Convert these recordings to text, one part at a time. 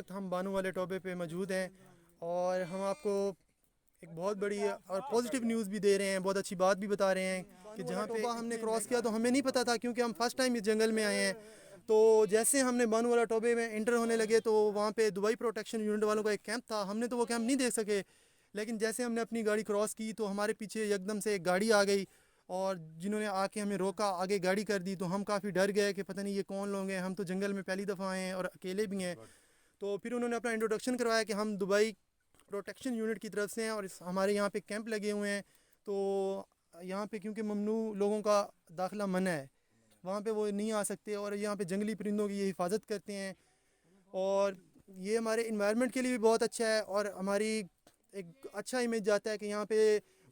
वक्त हम बानू वाले टोबे पे मौजूद हैं और हम आपको एक बहुत बड़ी और पॉजिटिव न्यूज़ भी दे रहे हैं, बहुत अच्छी बात भी बता रहे हैं कि जहाँ पे हमने क्रॉस किया तो हमें नहीं पता था क्योंकि हम फर्स्ट टाइम इस जंगल में आए हैं। तो जैसे हमने बानू वाला टोबे में इंटर होने लगे तो वहाँ पे दुबई प्रोटेक्शन यूनिट वालों का एक कैंप था, हमने तो वो कैंप नहीं देख सके। लेकिन जैसे हमने अपनी गाड़ी क्रॉस की तो हमारे पीछे एकदम से एक गाड़ी आ गई और जिन्होंने आके हमें रोका, आगे गाड़ी कर दी। तो हम काफ़ी डर गए कि पता नहीं ये कौन लोग हैं, हम तो जंगल में पहली दफ़ा आए हैं और अकेले भी हैं। तो फिर उन्होंने अपना इंट्रोडक्शन करवाया कि हम दुबई प्रोटेक्शन यूनिट की तरफ से हैं और हमारे यहाँ पे कैंप लगे हुए हैं। तो यहाँ पे क्योंकि ममनू लोगों का दाखिला मना है, वहाँ पे वो नहीं आ सकते और यहाँ पे जंगली परिंदों की ये हिफाजत करते हैं और ये हमारे इन्वायरमेंट के लिए भी बहुत अच्छा है और हमारी एक अच्छा इमेज जाता है कि यहाँ पे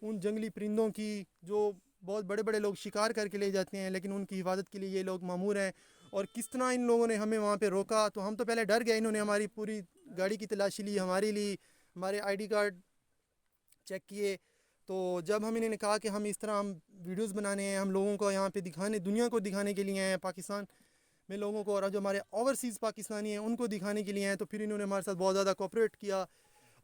उन जंगली परिंदों की जो बहुत बड़े बड़े लोग शिकार करके ले जाते हैं, लेकिन उनकी हिफाजत के लिए ये लोग मामूर हैं। और किस तरह इन लोगों ने हमें वहाँ पे रोका तो हम तो पहले डर गए। इन्होंने हमारी पूरी गाड़ी की तलाशी ली, हमारी ली, हमारे आईडी कार्ड चेक किए। तो जब हम इन्होंने कहा कि हम इस तरह हम वीडियोस बनाने हैं, हम लोगों को यहाँ पे दिखाने, दुनिया को दिखाने के लिए हैं, पाकिस्तान में लोगों को और जो हमारे ओवरसीज़ पाकिस्तानी हैं उनको दिखाने के लिए हैं, तो फिर इन्होंने हमारे साथ बहुत ज़्यादा कोऑपरेट किया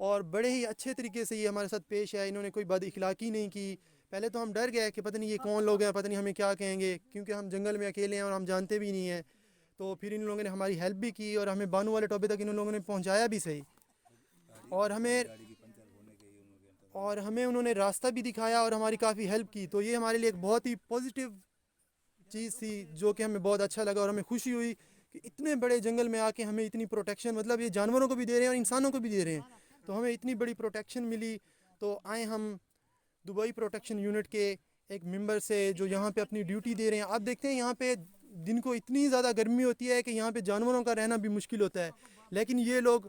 और बड़े ही अच्छे तरीके से ये हमारे साथ पेश आए। इन्होंने कोई बद इखलाकी नहीं की। पहले तो हम डर गए कि पता नहीं ये कौन लोग हैं, पता नहीं हमें क्या कहेंगे, क्योंकि हम जंगल में अकेले हैं और हम जानते भी नहीं हैं। तो फिर इन लोगों ने हमारी हेल्प भी की और हमें बानू वाले टोबे तक इन लोगों ने पहुंचाया भी सही। और हमें उन्होंने रास्ता भी दिखाया और हमारी काफ़ी हेल्प की। तो ये हमारे लिए एक बहुत ही पॉजिटिव चीज़ थी जो कि हमें बहुत अच्छा लगा और हमें खुशी हुई कि इतने बड़े जंगल में आके हमें इतनी प्रोटेक्शन, मतलब ये जानवरों को भी दे रहे हैं और इंसानों को भी दे रहे हैं, तो हमें इतनी बड़ी प्रोटेक्शन मिली। तो आए हम दुबई प्रोटेक्शन यूनिट के एक मेंबर से जो यहाँ पे अपनी ड्यूटी दे रहे हैं। आप देखते हैं यहाँ पे दिन को इतनी ज़्यादा गर्मी होती है कि यहाँ पे जानवरों का रहना भी मुश्किल होता है, लेकिन ये लोग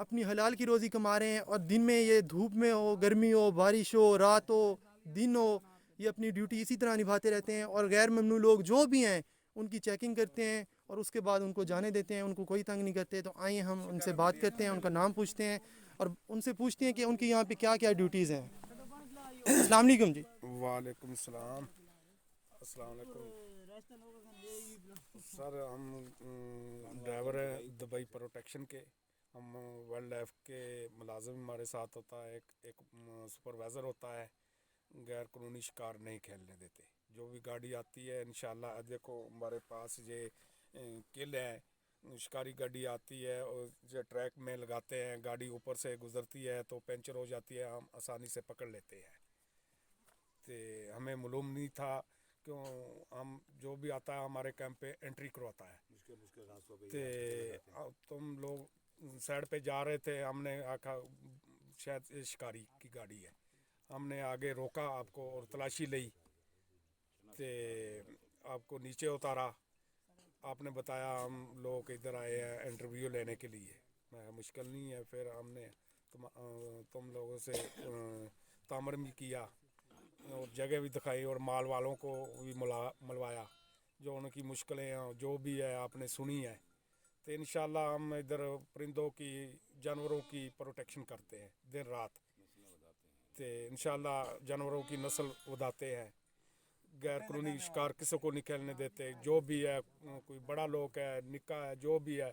अपनी हलाल की रोज़ी कमा रहे हैं और दिन में ये धूप में हो, गर्मी हो, बारिश हो, रात हो, दिन हो, ये अपनी ड्यूटी इसी तरह निभाते रहते हैं और गैर ममनू लोग जो भी हैं उनकी चेकिंग करते हैं और उसके बाद उनको जाने देते हैं, उनको कोई तंग नहीं करते। तो आइए हम उनसे बात करते हैं, उनका नाम पूछते हैं और उनसे पूछते हैं कि उनकी यहाँ पे क्या क्या ड्यूटीज़ हैं। अस्सलाम वालेकुम जी। वालेकुम सलाम। अस्सलाम वालेकुम। सर हम ड्राइवर हैं दुबई प्रोटेक्शन के। हम वाइल्ड लाइफ के मुलाजिम हमारे साथ होता है, एक सुपरवाइज़र होता है। गैर कानूनी शिकार नहीं खेलने देते। जो भी गाड़ी आती है इंशाल्लाह, देखो हमारे पास ये किल है, शिकारी गाड़ी आती है और जो ट्रैक में लगाते हैं, गाड़ी ऊपर से गुजरती है तो पंचर हो जाती है, हम आसानी से पकड़ लेते हैं। तो हमें मालूम नहीं था क्यों, हम जो भी आता है हमारे कैंप पे एंट्री करवाता है। तो तुम लोग साइड पे जा रहे थे, हमने आखा शायद ये शिकारी की गाड़ी है, हमने आगे रोका आपको और तलाशी ली। तो आपको नीचे उतारा, आपने बताया हम लोग इधर आए हैं इंटरव्यू लेने के लिए, मैं मुश्किल नहीं है। फिर हमने तुम लोगों से तामर भी किया और जगह भी दिखाई और माल वालों को भी मिलवाया, जो उनकी मुश्किलें हैं जो भी है आपने सुनी है। तो इंशाल्लाह हम इधर परिंदों की, जानवरों की प्रोटेक्शन करते हैं दिन रात। तो इंशाल्लाह जानवरों की नस्ल बढ़ाते हैं, गैर कानूनी शिकार किसी को नहीं खेलने देते। जो भी है, कोई बड़ा लोग है, निक्का है, जो भी है,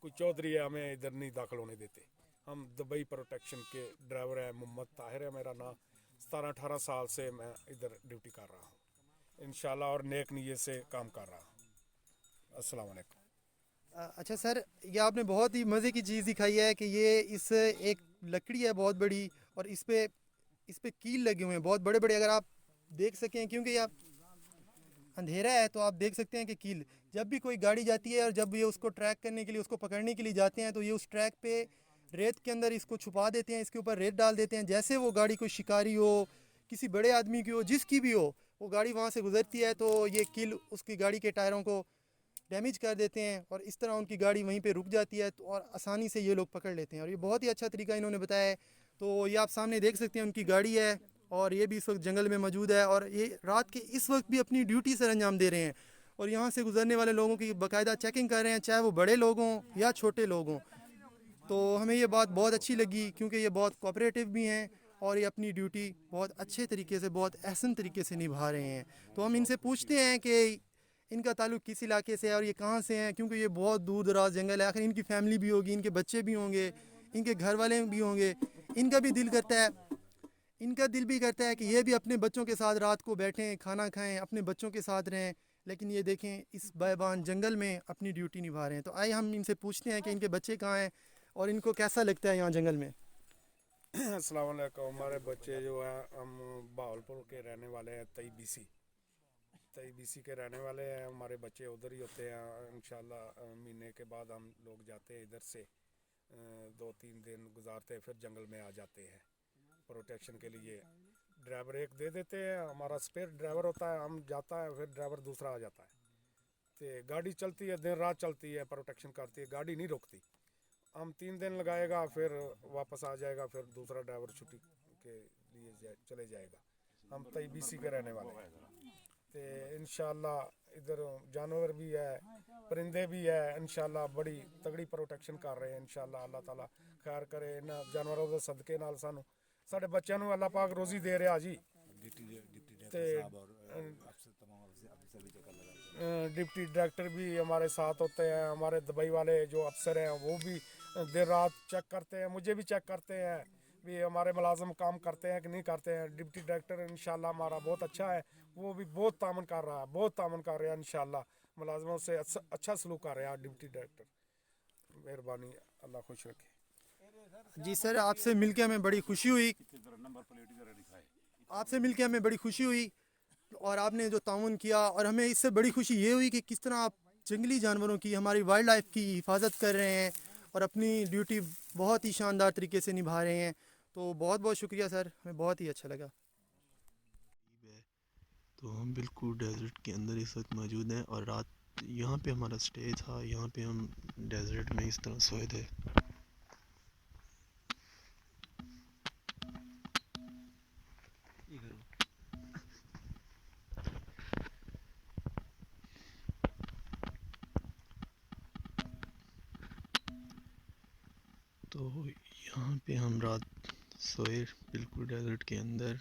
कोई चौधरी है, हमें इधर नहीं दाखिल होने देते। हम दुबई प्रोटेक्शन के ड्राइवर हैं, मोहम्मद ताहिर है मेरा नाम। 17-18 साल से मैं इधर ड्यूटी कर रहा हूँ इंशाल्लाह और नेक नीयत से काम कर रहा हूँ। अस्सलाम वालेकुम। अच्छा सर, ये आपने बहुत ही मज़े की चीज़ दिखाई है कि ये इस एक लकड़ी है बहुत बड़ी और इस पे कील लगे हुए हैं बहुत बड़े बड़े, अगर आप देख सकें, क्योंकि ये आप अंधेरा है तो आप देख सकते हैं कि कील, जब भी कोई गाड़ी जाती है और जब ये उसको ट्रैक करने के लिए, उसको पकड़ने के लिए जाते हैं तो ये उस ट्रैक पे रेत के अंदर इसको छुपा देते हैं, इसके ऊपर रेत डाल देते हैं। जैसे वो गाड़ी कोई शिकारी हो, किसी बड़े आदमी की हो, जिसकी भी हो, वो गाड़ी वहाँ से गुजरती है तो ये कील उसकी गाड़ी के टायरों को डैमेज कर देते हैं और इस तरह उनकी गाड़ी वहीं पे रुक जाती है। तो और आसानी से ये लोग पकड़ लेते हैं और ये बहुत ही अच्छा तरीका इन्होंने बताया है। तो ये आप सामने देख सकते हैं उनकी गाड़ी है और ये भी इस वक्त जंगल में मौजूद है और ये रात के इस वक्त भी अपनी ड्यूटी सर अंजाम दे रहे हैं और यहाँ से गुजरने वाले लोगों की बाकायदा चेकिंग कर रहे हैं, चाहे वो बड़े लोग हों या छोटे लोग हों। तो हमें ये बात बहुत अच्छी लगी क्योंकि ये बहुत कोऑपरेटिव भी हैं और ये अपनी ड्यूटी बहुत अच्छे तरीके से, बहुत अहसन तरीके से निभा रहे हैं। तो हम इनसे पूछते हैं कि इनका ताल्लुक़ किस इलाके से है और ये कहाँ से हैं, क्योंकि ये बहुत दूर दराज जंगल है। आखिर इनकी फैमिली भी होगी, इनके बच्चे भी होंगे, इनके घर वाले भी होंगे। इनका भी दिल करता है, इनका दिल भी करता है कि ये भी अपने बच्चों के साथ रात को बैठें, खाना खाएं, अपने बच्चों के साथ रहें, लेकिन ये देखें इस बेबान जंगल में अपनी ड्यूटी निभा रहे हैं। तो आइए हम इनसे पूछते हैं कि इनके बच्चे कहाँ हैं और इनको कैसा लगता है यहाँ जंगल में। अस्सलाम वालेकुम। हमारे बच्चे जो है, हम बहावलपुर के रहने वाले हैं, तई बीसी के रहने वाले हैं। हमारे बच्चे उधर ही होते हैं। इंशाल्लाह महीने के बाद हम लोग जाते हैं इधर से, 2-3 दिन गुजारते फिर जंगल में आ जाते हैं प्रोटेक्शन के लिए। ड्राइवर एक दे देते हैं, हमारा स्पेयर ड्राइवर होता है, हम जाता है फिर ड्राइवर दूसरा आ जाता है। तो गाड़ी चलती है, दिन रात चलती है, प्रोटेक्शन करती है, गाड़ी नहीं रुकती। हम 3 दिन लगाएगा, फिर वापस आ जाएगा, फिर दूसरा ड्राइवर छुट्टी के लिए चले जाएगा। हम तई बीसी के रहने वाले हैं। तो इंशाल्लाह इधर जानवर भी है, परिंदे भी है। इंशाल्लाह बड़ी तगड़ी प्रोटेक्शन कर रहे हैं। इंशाल्लाह अल्लाह ताला खैर करे। इन जानवरों के सदके नाल सानू साढ़े बच्चों को अल्लाह पाक रोज़ी दे रहा जी। डिप्टी डायरेक्टर भी हमारे साथ होते हैं। हमारे दुबई वाले जो अफसर हैं वो भी देर रात चेक करते हैं, मुझे भी चेक करते हैं भी हमारे मुलाजम काम करते हैं कि नहीं करते हैं। डिप्टी डायरेक्टर इंशाल्लाह हमारा बहुत अच्छा है, वो भी बहुत तामन कर रहा है, बहुत तामन कर रहा है। इंशाल्लाह मुलाजमों से अच्छा सलूक कर रहा है डिप्टी डायरेक्टर। मेहरबानी, अल्लाह खुश रखे। जी सर, आपसे मिलके हमें बड़ी खुशी हुई, आपसे मिलके हमें बड़ी खुशी हुई और आपने जो ताउन किया, और हमें इससे बड़ी खुशी ये हुई कि किस तरह आप जंगली जानवरों की, हमारी वाइल्ड लाइफ की हिफाजत कर रहे हैं और अपनी ड्यूटी बहुत ही शानदार तरीके से निभा रहे हैं। तो बहुत बहुत शुक्रिया सर, हमें बहुत ही अच्छा लगा। तो हम बिल्कुल डेजर्ट के अंदर इस वक्त मौजूद हैं और रात यहाँ पे हमारा स्टे था। यहाँ पे हम डेजर्ट में इस तरह सोए थे। तो यहाँ पे हम रात सोए बिल्कुल डेजर्ट के अंदर।